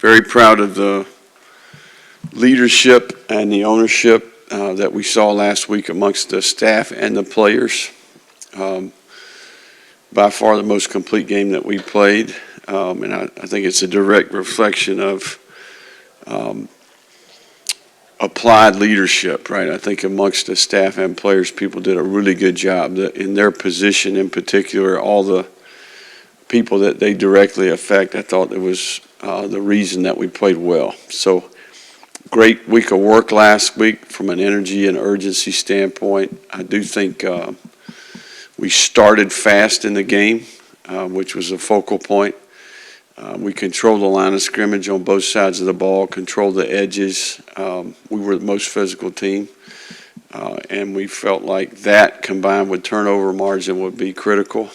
Very proud of the leadership and the ownership that we saw last week amongst the staff and the players. By far the most complete game that we played, and I think it's a direct reflection of applied leadership, right? I think amongst the staff and players, people did a really good job. In their position in particular, all the people that they directly affect, I thought it was the reason that we played well. So great week of work last week from an energy and urgency standpoint. I do think we started fast in the game, which was a focal point. We controlled the line of scrimmage on both sides of the ball, controlled the edges. We were the most physical team, and we felt like that combined with turnover margin would be critical.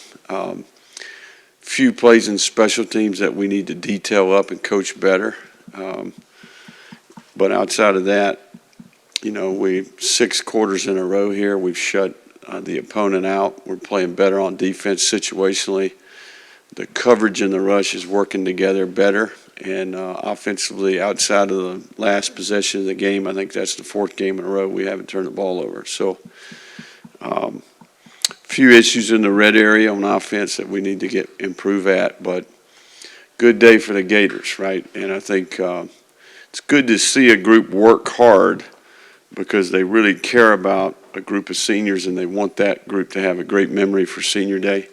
Few plays in special teams that we need to detail up and coach better. But outside of that, you know, 6 quarters in a row here, we've shut the opponent out. We're playing better on defense situationally. The coverage and the rush is working together better. And offensively, outside of the last possession of the game, I think that's the 4th game in a row we haven't turned the ball over. So few issues in the red area on offense that we need to improve at, but good day for the Gators, right? And I think it's good to see a group work hard because they really care about a group of seniors and they want that group to have a great memory for senior day.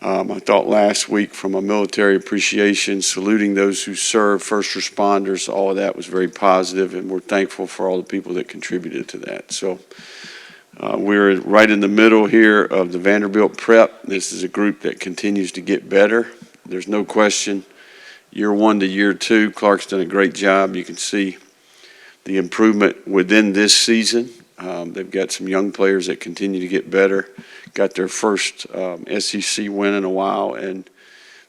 I thought last week from a military appreciation, saluting those who serve, first responders, all of that was very positive, and we're thankful for all the people that contributed to that. So we're right in the middle here of the Vanderbilt prep. This is a group that continues to get better. There's no question. Year 1 to year 2, Clark's done a great job. You can see the improvement within this season. They've got some young players that continue to get better. Got their first SEC win in a while, and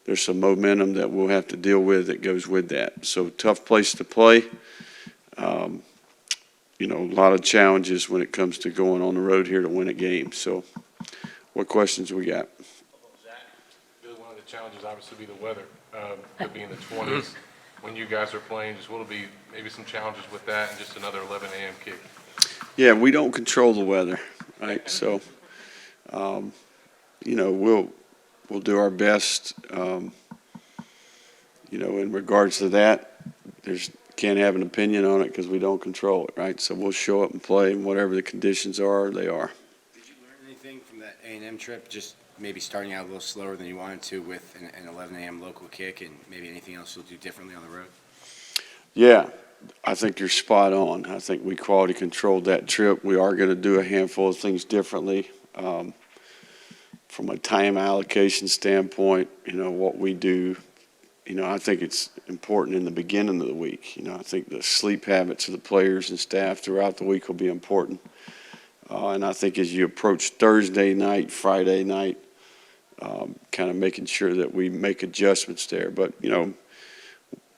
there's some momentum that we'll have to deal with that goes with that. So tough place to play. You know, a lot of challenges when it comes to going on the road here to win a game. So what questions we got? Really, one of the challenges obviously be the weather. Could be in the 20s when you guys are playing. Just will be maybe some challenges with that and just another 11 a.m. kick. Yeah, we don't control the weather, right? So, you know, we'll do our best, you know, in regards to that. Can't have an opinion on it because we don't control it, right? So we'll show up and play, and whatever the conditions are, they are. Did you learn anything from that A&M trip, just maybe starting out a little slower than you wanted to with an 11 a.m. local kick, and maybe anything else you'll do differently on the road? Yeah, I think you're spot on. I think we quality controlled that trip. We are going to do a handful of things differently. From a time allocation standpoint, you know, what we do, you know, I think it's important in the beginning of the week. You know, I think the sleep habits of the players and staff throughout the week will be important. And I think as you approach Thursday night, Friday night, kind of making sure that we make adjustments there. But, you know,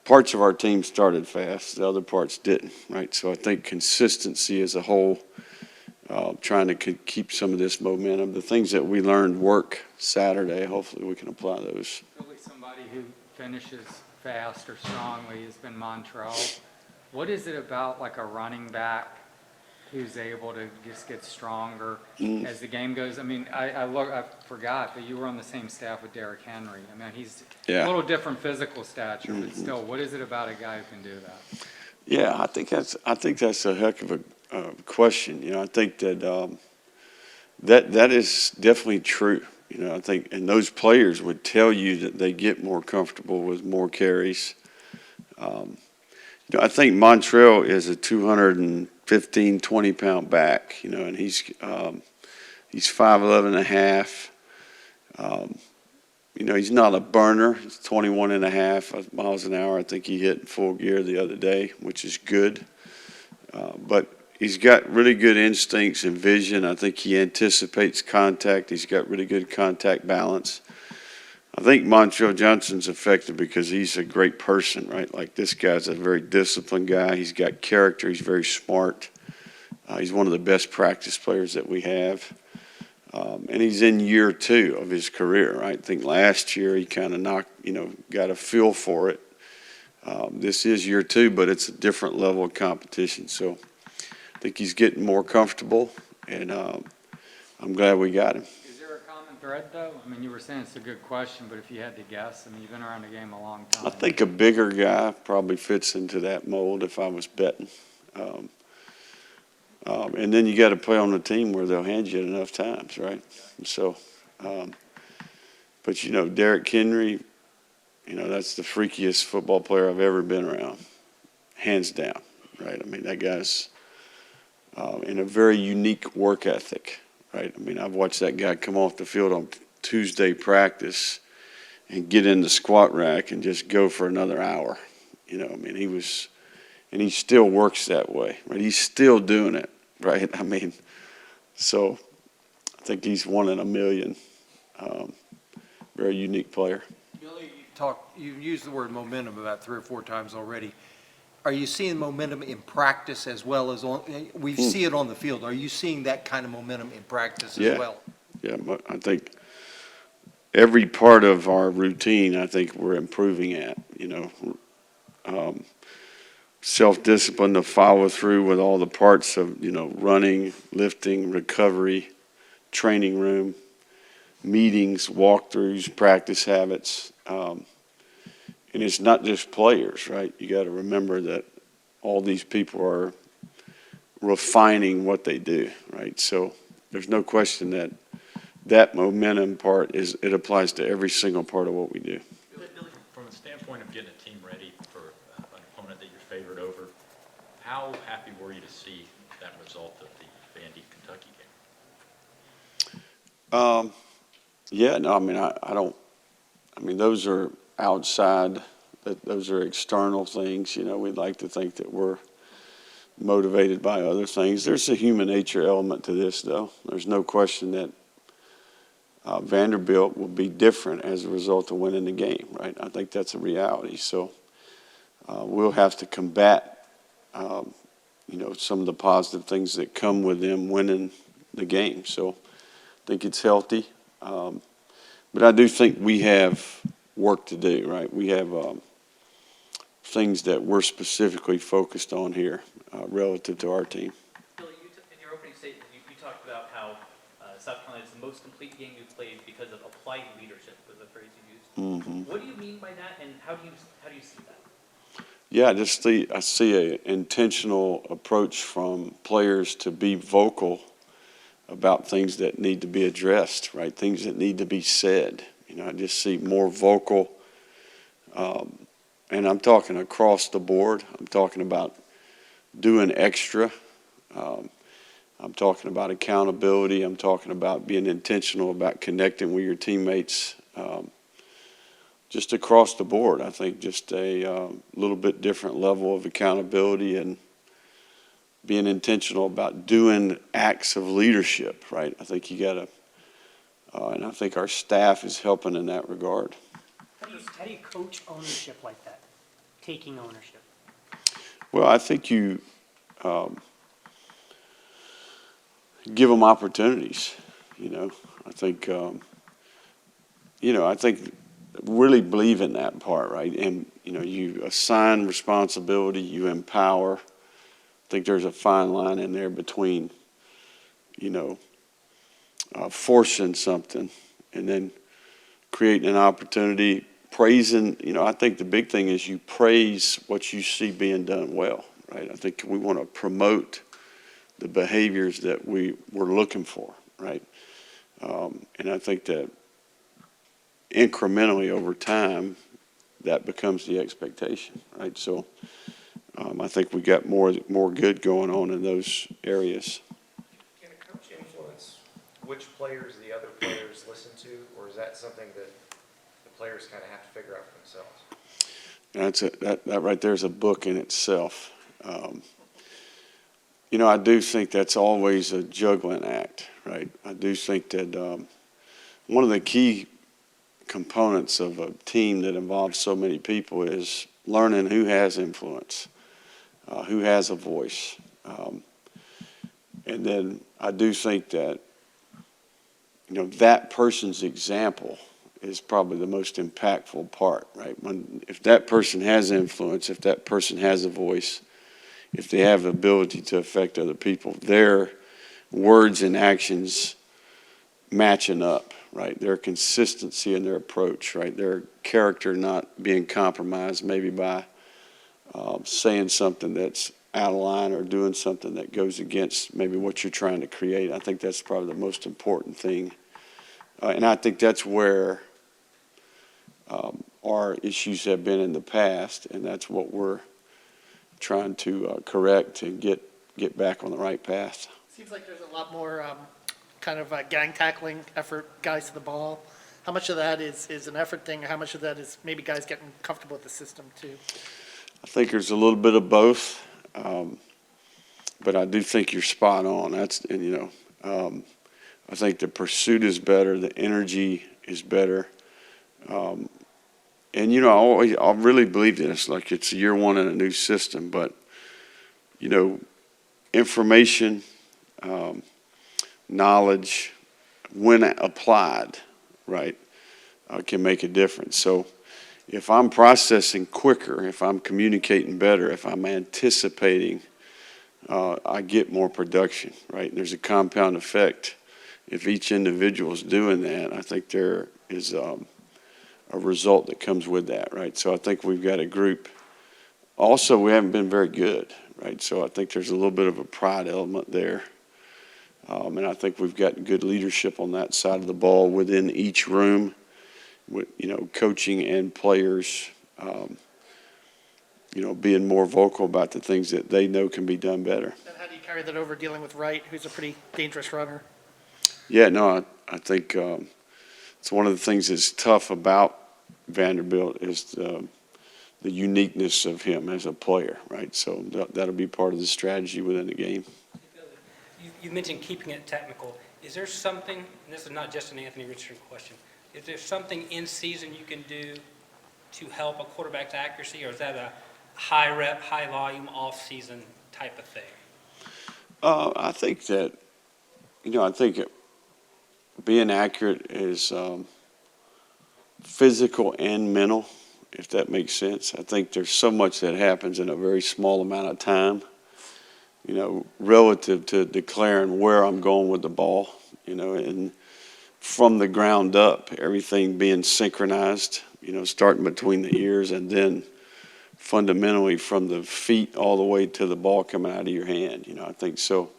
parts of our team started fast, the other parts didn't, right? So I think consistency as a whole, trying to keep some of this momentum. The things that we learned work Saturday, hopefully we can apply those. Really somebody who finishes fast or strongly has been Montrell. What is it about like a running back who's able to just get stronger as the game goes? I mean, I forgot that you were on the same staff with Derrick Henry. I mean, he's a little different physical stature, but still, what is it about a guy who can do that? Yeah, I think that's a heck of a question. You know, I think that that is definitely true. You know, I think, and those players would tell you that they get more comfortable with more carries. You know, I think Montrell is a 215, 20-pound back. You know, and he's 5'11" and a half. You know, he's not a burner. He's 21 and a half miles an hour. I think he hit in full gear the other day, which is good. But he's got really good instincts and vision. I think he anticipates contact. He's got really good contact balance. I think Montrell Johnson's effective because he's a great person, right? Like this guy's a very disciplined guy. He's got character. He's very smart. He's one of the best practice players that we have. And he's in year 2 of his career, right? I think last year he kind of got a feel for it. This is year 2, but it's a different level of competition. So I think he's getting more comfortable, and I'm glad we got him. Is there a common thread, though? I mean, you were saying it's a good question, but if you had to guess, I mean, you've been around the game a long time. I think a bigger guy probably fits into that mold if I was betting. And then you got to play on a team where they'll hand you enough times, right? So, but Derrick Henry, that's the freakiest football player I've ever been around, hands down, right? I mean, that guy's in a very unique work ethic, right? I mean, I've watched that guy come off the field on Tuesday practice and get in the squat rack and just go for another hour. I mean, and he still works that way, right? He's still doing it, right? I mean, so I think he's one in a million. Very unique player. Billy, you've used the word momentum about 3 or 4 times already. Are you seeing momentum in practice as well as we see it on the field? Are you seeing that kind of momentum in practice as well? Yeah, but I think every part of our routine, I think we're improving at, self-discipline to follow through with all the parts of, running, lifting, recovery, training room, meetings, walkthroughs, practice habits. And it's not just players, right? You got to remember that all these people are refining what they do, right? So there's no question that momentum part it applies to every single part of what we do. Billy, from the standpoint of getting a team ready for an opponent that you're favored over, how happy were you to see that result of the Vandy-Kentucky game? Yeah, no, I mean, I mean, those are outside, those are external things. We'd like to think that we're motivated by other things. There's a human nature element to this, though. There's no question that Vanderbilt will be different as a result of winning the game, right? I think that's a reality. So we'll have to combat, some of the positive things that come with them winning the game. So I think it's healthy. But I do think we have work to do, right? We have things that we're specifically focused on here relative to our team. Billy, in your opening statement, you talked about how South Carolina is the most complete game you've played because of applied leadership, was the phrase you used. Mm-hmm. What do you mean by that, and how do you see that? Yeah, I see an intentional approach from players to be vocal about things that need to be addressed, right? Things that need to be said. I just see more vocal, and I'm talking across the board. I'm talking about doing extra. I'm talking about accountability. I'm talking about being intentional about connecting with your teammates. Just across the board, I think just a little bit different level of accountability and being intentional about doing acts of leadership, right? I think you got to, and I think our staff is helping in that regard. How do you coach ownership like that, taking ownership? Well, I think you give them opportunities. I think, I think really believe in that part, right? And you assign responsibility, you empower. I think there's a fine line in there between, forcing something and then creating an opportunity, praising. I think the big thing is you praise what you see being done well, right? I think we want to promote the behaviors that we're looking for, right? And I think that incrementally over time, that becomes the expectation, right? So I think we got more good going on in those areas. Can a coach influence which players the other players listen to, or is that something that the players kind of have to figure out for themselves? That right there is a book in itself. I do think that's always a juggling act, right? I do think that one of the key components of a team that involves so many people is learning who has influence, who has a voice. And then I do think that, that person's example is probably the most impactful part, right? If that person has influence, if that person has a voice, if they have the ability to affect other people, their words and actions matching up, right? Their consistency in their approach, right? Their character not being compromised maybe by saying something that's out of line or doing something that goes against maybe what you're trying to create. I think that's probably the most important thing. And I think that's where our issues have been in the past, and that's what we're trying to correct and get back on the right path. Seems like there's a lot more kind of gang tackling effort, guys to the ball. How much of that is an effort thing, or how much of that is maybe guys getting comfortable with the system too? I think there's a little bit of both, but I do think you're spot on. I think the pursuit is better, the energy is better, and I really believe this. Like, it's year one in a new system, but information, knowledge, when applied, right, can make a difference. So if I'm processing quicker, if I'm communicating better, if I'm anticipating, I get more production, right? And there's a compound effect. If each individual is doing that, I think there is a result that comes with that, right? So I think we've got a group. Also, we haven't been very good, right? So I think there's a little bit of a pride element there. And I think we've got good leadership on that side of the ball within each room, with, coaching and players, being more vocal about the things that they know can be done better. And how do you carry that over dealing with Wright, who's a pretty dangerous runner? Yeah, no, I think it's one of the things that's tough about Vanderbilt is the uniqueness of him as a player, right? So that'll be part of the strategy within the game. You mentioned keeping it technical. Is there something, and this is not just an Anthony Richardson question, is there something in season you can do to help a quarterback's accuracy, or is that a high rep, high volume, off season type of thing? I think that, being accurate is physical and mental, if that makes sense. I think there's so much that happens in a very small amount of time, relative to declaring where I'm going with the ball, and from the ground up, everything being synchronized, starting between the ears and then fundamentally from the feet all the way to the ball coming out of your hand. I think so.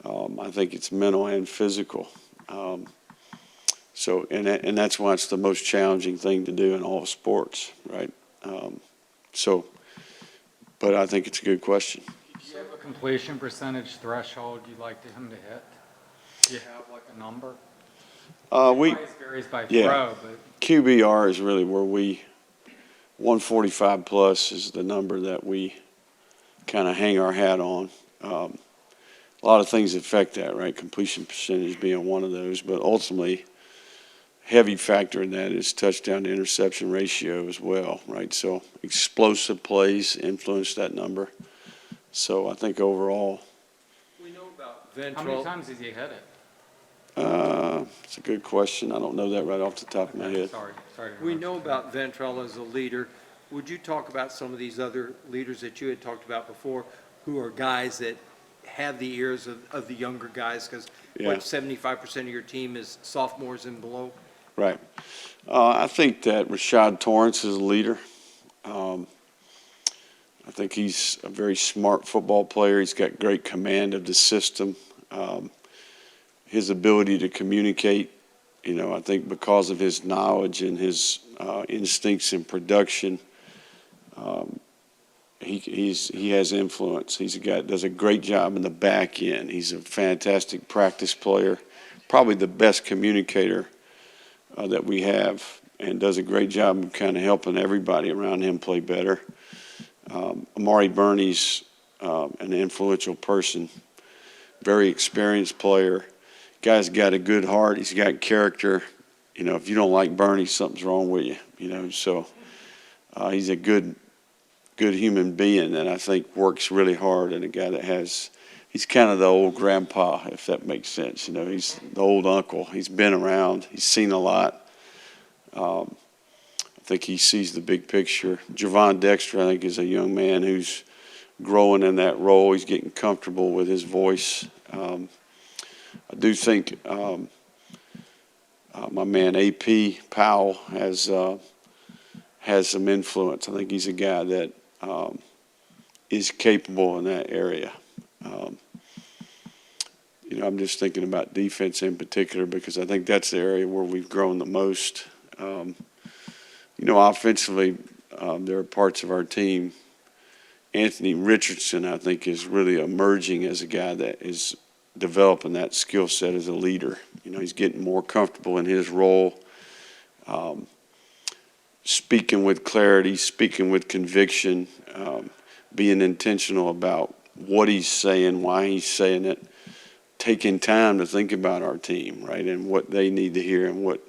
I think it's mental and physical. And that's why it's the most challenging thing to do in all sports, right? But I think it's a good question. Do you have a completion percentage threshold you'd like him to hit? Do you have like a number? It always varies by throw, but QBR is really where 145 plus is the number that we kind of hang our hat on. A lot of things affect that, right? Completion percentage being one of those, but ultimately, heavy factor in that is touchdown to interception ratio as well, right? So explosive plays influence that number. So I think overall, We know about how many times has he hit it? it's a good question. I don't know that right off the top of my head. Sorry to We interrupt know you. about Ventrell as a leader. Would you talk about some of these other leaders that you had talked about before, who are guys that have the ears of the younger guys? Because Yeah. 75% of your team is sophomores and below? Right. I think that Rashad Torrance is a leader. I think he's a very smart football player. He's got great command of the system. His ability to communicate, I think because of his knowledge and his instincts in production, he has influence. He's a guy that does a great job in the back end. He's a fantastic practice player, probably the best communicator that we have, and does a great job of kind of helping everybody around him play better. Amari Burney's an influential person, very experienced player. Guy's got a good heart. He's got character. If you don't like Burney, something's wrong with you. So he's a good human being, and I think works really hard, and a guy that he's kind of the old grandpa, if that makes sense. He's the old uncle. He's been around. He's seen a lot. I think he sees the big picture. Javon Dexter, I think, is a young man who's growing in that role. He's getting comfortable with his voice. I do think my man AP Powell has some influence. I think he's a guy that is capable in that area. I'm just thinking about defense in particular because I think that's the area where we've grown the most. Offensively, there are parts of our team. Anthony Richardson, I think, is really emerging as a guy that is developing that skill set as a leader. He's getting more comfortable in his role, speaking with clarity, speaking with conviction, being intentional about what he's saying, why he's saying it, taking time to think about our team, right, and what they need to hear and what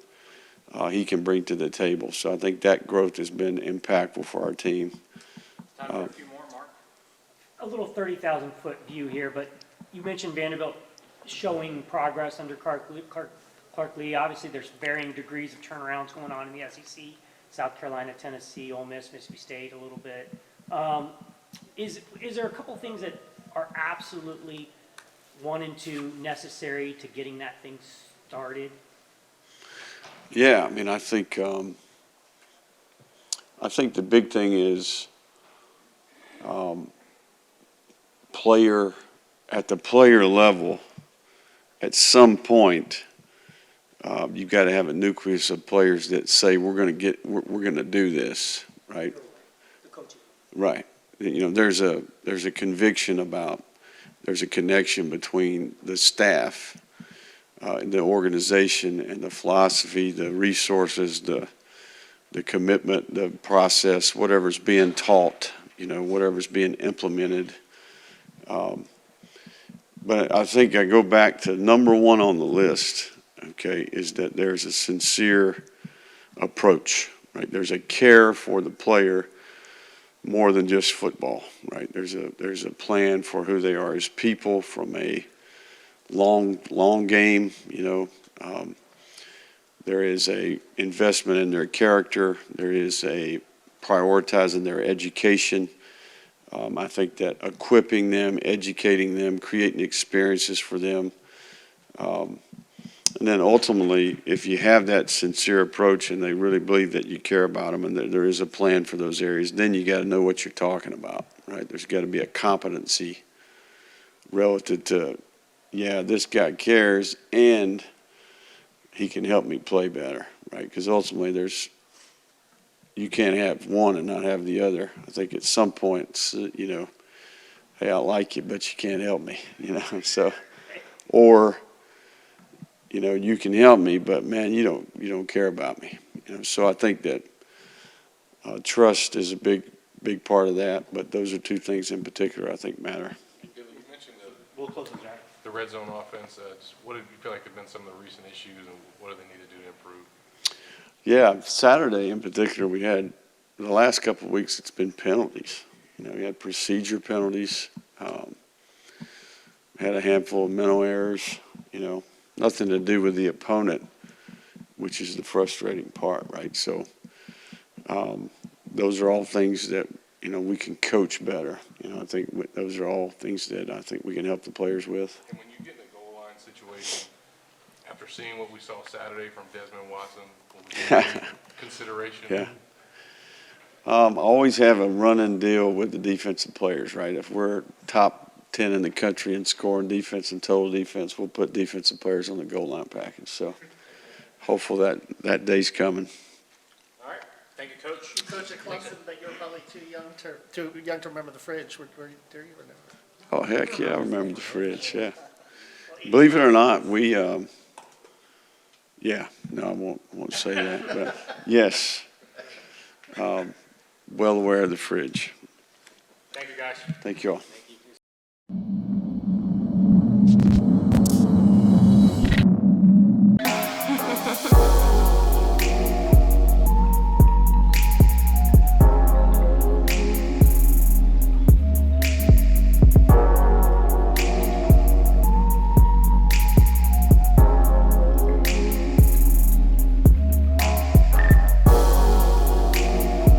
he can bring to the table. So I think that growth has been impactful for our team. Time for a few more, Mark. A little 30,000-foot view here, but you mentioned Vanderbilt showing progress under Clark Lee. Obviously, there's varying degrees of turnarounds going on in the SEC. South Carolina, Tennessee, Ole Miss, Mississippi State a little bit. Is there a couple things that are absolutely one and two necessary to getting that thing started? Yeah, I think the big thing is at the player level. At some point, you've got to have a nucleus of players that say we're going to do this, right? The coaching. Right. There's a conviction about. There's a connection between the staff, the organization, and the philosophy, the resources, the commitment, the process, whatever's being taught, whatever's being implemented. But I think I go back to number one on the list, okay, is that there's a sincere approach, right? There's a care for the player more than just football, right? There's a plan for who they are as people from a long game, there is a investment in their character. There is a prioritizing their education. I think that equipping them, educating them, creating experiences for them. And then ultimately, if you have that sincere approach and they really believe that you care about them and that there is a plan for those areas, then you got to know what you're talking about, right? There's got to be a competency relative to, yeah, this guy cares and he can help me play better, right? Because ultimately you can't have one and not have the other. I think at some point, hey, I like you, but you can't help me, so, or, you can help me, but man, you don't care about me, So I think that trust is a big part of that, but those are two things in particular I think matter. You mentioned We'll close with that. the red zone offense. What do you feel like have been some of the recent issues, and what do they need to do to improve? Yeah, Saturday in particular, we had the last couple of weeks. It's been penalties. We had procedure penalties. Had a handful of mental errors. Nothing to do with the opponent, which is the frustrating part, right? So those are all things that we can coach better. I think those are all things that I think we can help the players with. And when you get in a goal line situation, after seeing what we saw Saturday from Desmond Watson, what was your consideration? Yeah. Always have a running deal with the defensive players, right? If we're top 10 in the country in scoring defense and total defense, we'll put defensive players on the goal line package. So hopefully that day's coming. All right, thank you, Coach. You coach at Clemson, but you're probably too young to remember the fridge. Do you remember? Oh, heck yeah, I remember the fridge, yeah. Believe it or not, we, I won't say that, but yes, well aware of the fridge. Thank you, guys. Thank you all.